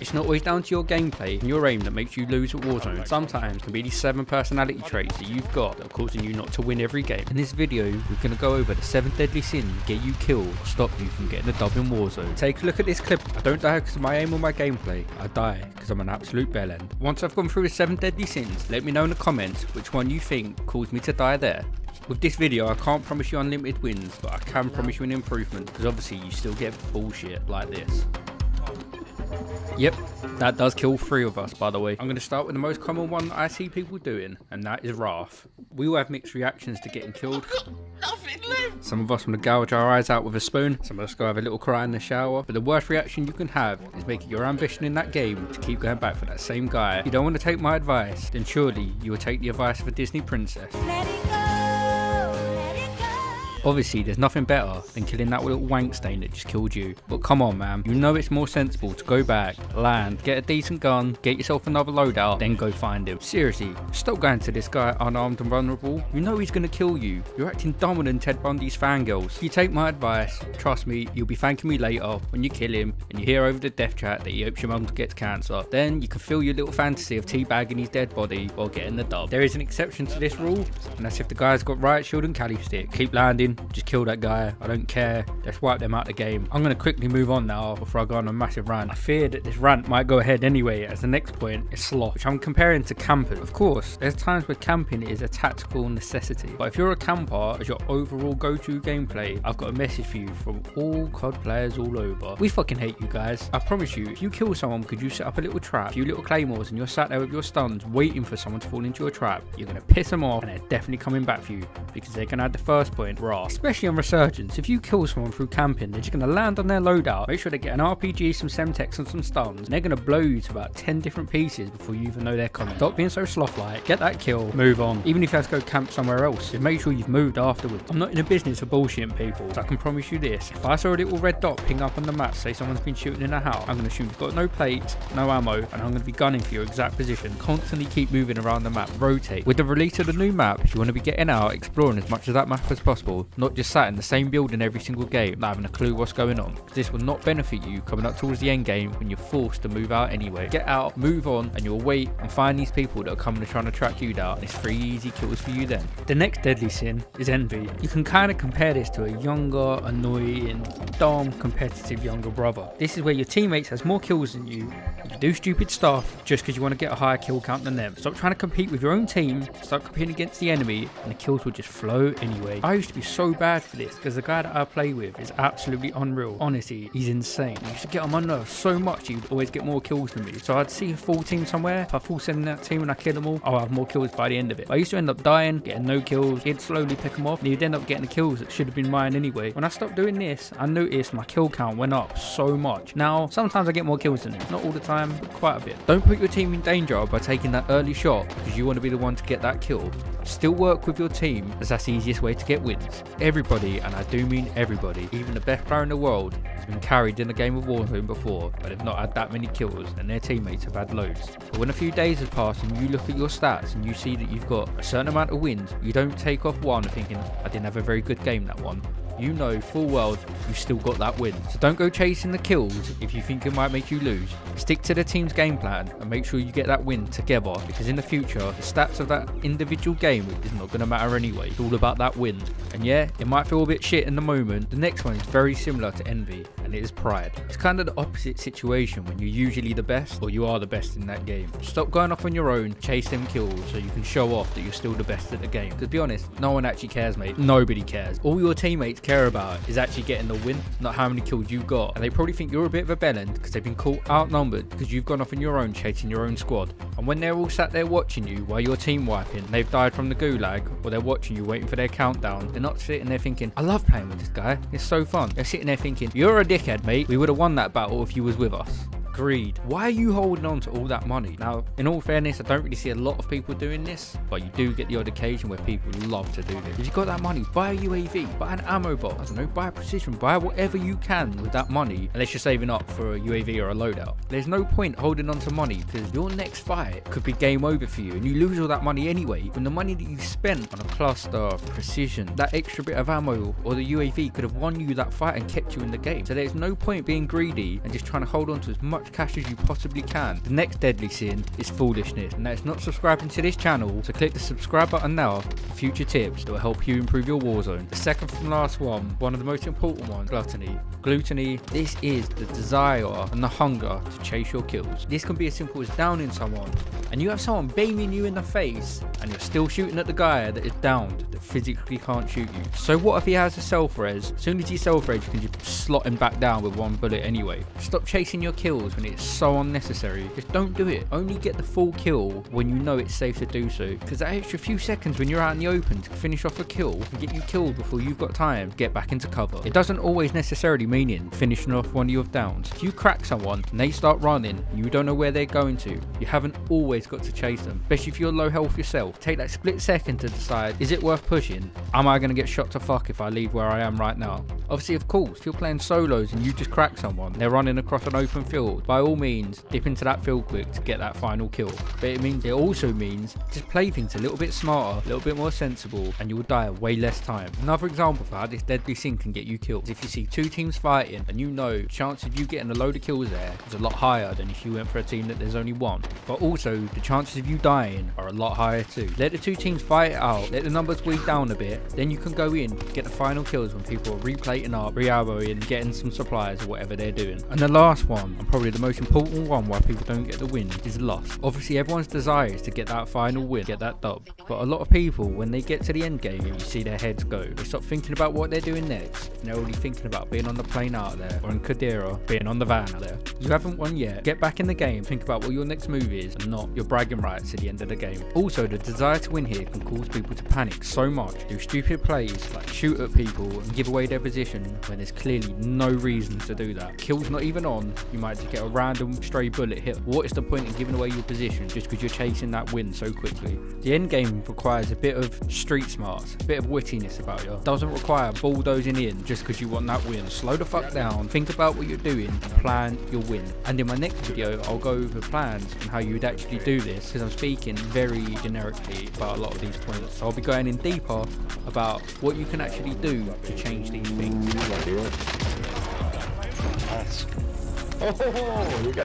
It's not always down to your gameplay and your aim that makes you lose at Warzone. Sometimes it can be these 7 personality traits that you've got that are causing you not to win every game. In this video, we're going to go over the 7 deadly sins that get you killed or stop you from getting a dub in Warzone. Take a look at this clip. I don't die because of my aim or my gameplay. I die because I'm an absolute bellend. Once I've gone through the 7 deadly sins, let me know in the comments which one you think caused me to die there. With this video, I can't promise you unlimited wins, but I can promise you an improvement, because obviously you still get bullshit like this. Yep, that does kill 3 of us, by the way. I'm going to start with the most common one that I see people doing, and that is wrath. We all have mixed reactions to getting killed. Some of us want to gouge our eyes out with a spoon, some of us go have a little cry in the shower, but the worst reaction you can have is making your ambition in that game to keep going back for that same guy. If you don't want to take my advice, then surely you will take the advice of a Disney princess. Obviously, there's nothing better than killing that little wank stain that just killed you. But come on, man. You know it's more sensible to go back, land, get a decent gun, get yourself another loadout, then go find him. Seriously, stop going to this guy unarmed and vulnerable. You know he's going to kill you. You're acting dumber than Ted Bundy's fangirls. If you take my advice, trust me, you'll be thanking me later when you kill him and you hear over the death chat that he hopes your mum gets cancer. Then you can feel your little fantasy of teabagging his dead body while getting the dub. There is an exception to this rule, and that's if the guy's got riot shield and cali stick. Keep landing. Just kill that guy, I don't care, let's wipe them out of the game. I'm going to quickly move on now before I go on a massive rant. I fear that this rant might go ahead anyway, as the next point is sloth, which I'm comparing to camping. Of course, there's times where camping is a tactical necessity, but if you're a camper as your overall go-to gameplay, I've got a message for you from all COD players all over. We fucking hate you guys. I promise you, if you kill someone because you set up a little trap, a few little claymores, and you're sat there with your stuns waiting for someone to fall into your trap, you're going to piss them off and they're definitely coming back for you, because they're going to have the first point raw. Especially on resurgence, if you kill someone through camping, they're just going to land on their loadout, make sure they get an RPG, some semtex and some stuns, and they're going to blow you to about 10 different pieces before you even know they're coming. Stop being so sloth-like, get that kill, move on. Even if you have to go camp somewhere else, just make sure you've moved afterwards. I'm not in the business of bullshitting people, so I can promise you this: if I saw a little red dot ping up on the map, say someone's been shooting in a house, I'm going to assume you've got no plates, no ammo, and I'm going to be gunning for your exact position. Constantly keep moving around the map, rotate. With the release of the new map, you want to be getting out, exploring as much of that map as possible, not just sat in the same building every single game, not having a clue what's going on. This will not benefit you coming up towards the end game when you're forced to move out anyway. Get out, move on, and you'll wait and find these people that are coming to trying to track you down, and it's 3 easy kills for you then. The next deadly sin is envy. You can kind of compare this to a younger, annoying, dumb, competitive younger brother. This is where your teammates has more kills than you do stupid stuff just because you want to get a higher kill count than them. Stop trying to compete with your own team, start competing against the enemy, and the kills will just flow anyway. I used to be so bad for this because the guy that I play with is absolutely unreal. Honestly, he's insane. I used to get on my nerves so much he'd always get more kills than me. So I'd see a full team somewhere, if I full send in that team and I kill them all, I'll have more kills by the end of it. But I used to end up dying, getting no kills. He'd slowly pick them off and he'd end up getting the kills that should have been mine anyway. When I stopped doing this, I noticed my kill count went up so much. Now, sometimes I get more kills than him. Not all the time, but quite a bit. Don't put your team in danger by taking that early shot because you want to be the one to get that kill. Still work with your team, as that's the easiest way to get wins. Everybody, and I do mean everybody, even the best player in the world, has been carried in a game of Warzone before, but they've not had that many kills and their teammates have had loads. But when a few days have passed and you look at your stats and you see that you've got a certain amount of wins, you don't take off one thinking, I didn't have a very good game that one. You know full well you've still got that win. So don't go chasing the kills if you think it might make you lose. Stick to the team's game plan and make sure you get that win together, because in the future the stats of that individual game is not going to matter anyway. It's all about that win. And yeah, it might feel a bit shit in the moment. The next one is very similar to envy, and it is pride. It's kind of the opposite situation when you're usually the best or you are the best in that game. Stop going off on your own, chase them kills so you can show off that you're still the best at the game. To be honest, no one actually cares, mate. Nobody cares. All your teammates care about is actually getting the win, not how many kills you got. And they probably think you're a bit of a bellend because they've been caught outnumbered because you've gone off on your own chasing your own squad. And when they're all sat there watching you while you're team wiping, they've died from the gulag, or they're watching you waiting for their countdown, they're not sitting there thinking, I love playing with this guy, it's so fun. They're sitting there thinking, you're a dickhead, mate. We would have won that battle if you was with us. Greed. Why are you holding on to all that money? Now, in all fairness, I don't really see a lot of people doing this, but you do get the odd occasion where people love to do this. If you've got that money, buy a UAV, buy an ammo box, I don't know, buy a precision, buy whatever you can with that money, unless you're saving up for a UAV or a loadout. There's no point holding on to money because your next fight could be game over for you and you lose all that money anyway. When the money that you spent on a cluster, precision, that extra bit of ammo or the UAV could have won you that fight and kept you in the game. So there's no point being greedy and just trying to hold on to as much much cash as you possibly can. The next deadly sin is foolishness, and that's not subscribing to this channel, so click the subscribe button now for future tips that will help you improve your Warzone. The second from last one of the most important ones, gluttony. Gluttony, this is the desire and the hunger to chase your kills. This can be as simple as downing someone, and you have someone beaming you in the face, and you're still shooting at the guy that is downed, that physically can't shoot you. So what if he has a self-res? As soon as he self-res, you can just slot him back down with one bullet anyway. Stop chasing your kills when it's so unnecessary. Just don't do it. Only get the full kill when you know it's safe to do so, because that extra few seconds when you're out in the open to finish off a kill can get you killed before you've got time to get back into cover. It doesn't always necessarily mean finishing off one of your downs. If you crack someone and they start running and you don't know where they're going to, you haven't always got to chase them, especially if you're low health yourself. Take that split second to decide, is it worth pushing? Am I going to get shot to fuck if I leave where I am right now? Obviously, of course, if you're playing solos and you just crack someone, they're running across an open field, by all means dip into that field quick to get that final kill. But it also means just play things a little bit smarter, a little bit more sensible, and you'll die way less time. Another example for how this deadly sin can get you killed is if you see two teams fighting and you know the chance of you getting a load of kills there is a lot higher than if you went for a team that there's only one. But also the chances of you dying are a lot higher too. Let the two teams fight it out, let the numbers weed down a bit, then you can go in, get the final kills when people are replating up, re-arrowing, getting some supplies or whatever they're doing. And the last one, and probably the most important one why people don't get the win, is lust. Obviously everyone's desire is to get that final win, get that dub. But a lot of people, when they get to the end game, you see their heads go. They stop thinking about what they're doing next, and they're already thinking about being on the plane out there, or in caldera, being on the van out there. You haven't won yet. Get back in the game, think about what your next move is, and not your bragging rights at the end of the game. Also, the desire to win here can cause people to panic so much, do stupid plays like shoot at people and give away their position when there's clearly no reason to do that. Kill's not even on, you might just get a random stray bullet hit. What is the point in giving away your position just because you're chasing that win so quickly? The end game requires a bit of street smarts, a bit of wittiness about you. It doesn't require bulldozing in just because you want that win. Slow the fuck down, think about what you're doing, and plan your win. And in my next video I'll go over plans and how you would actually do this, because I'm speaking very generically about a lot of these points. So I'll be going in deeper about what you can actually do to change these things. Oh, you got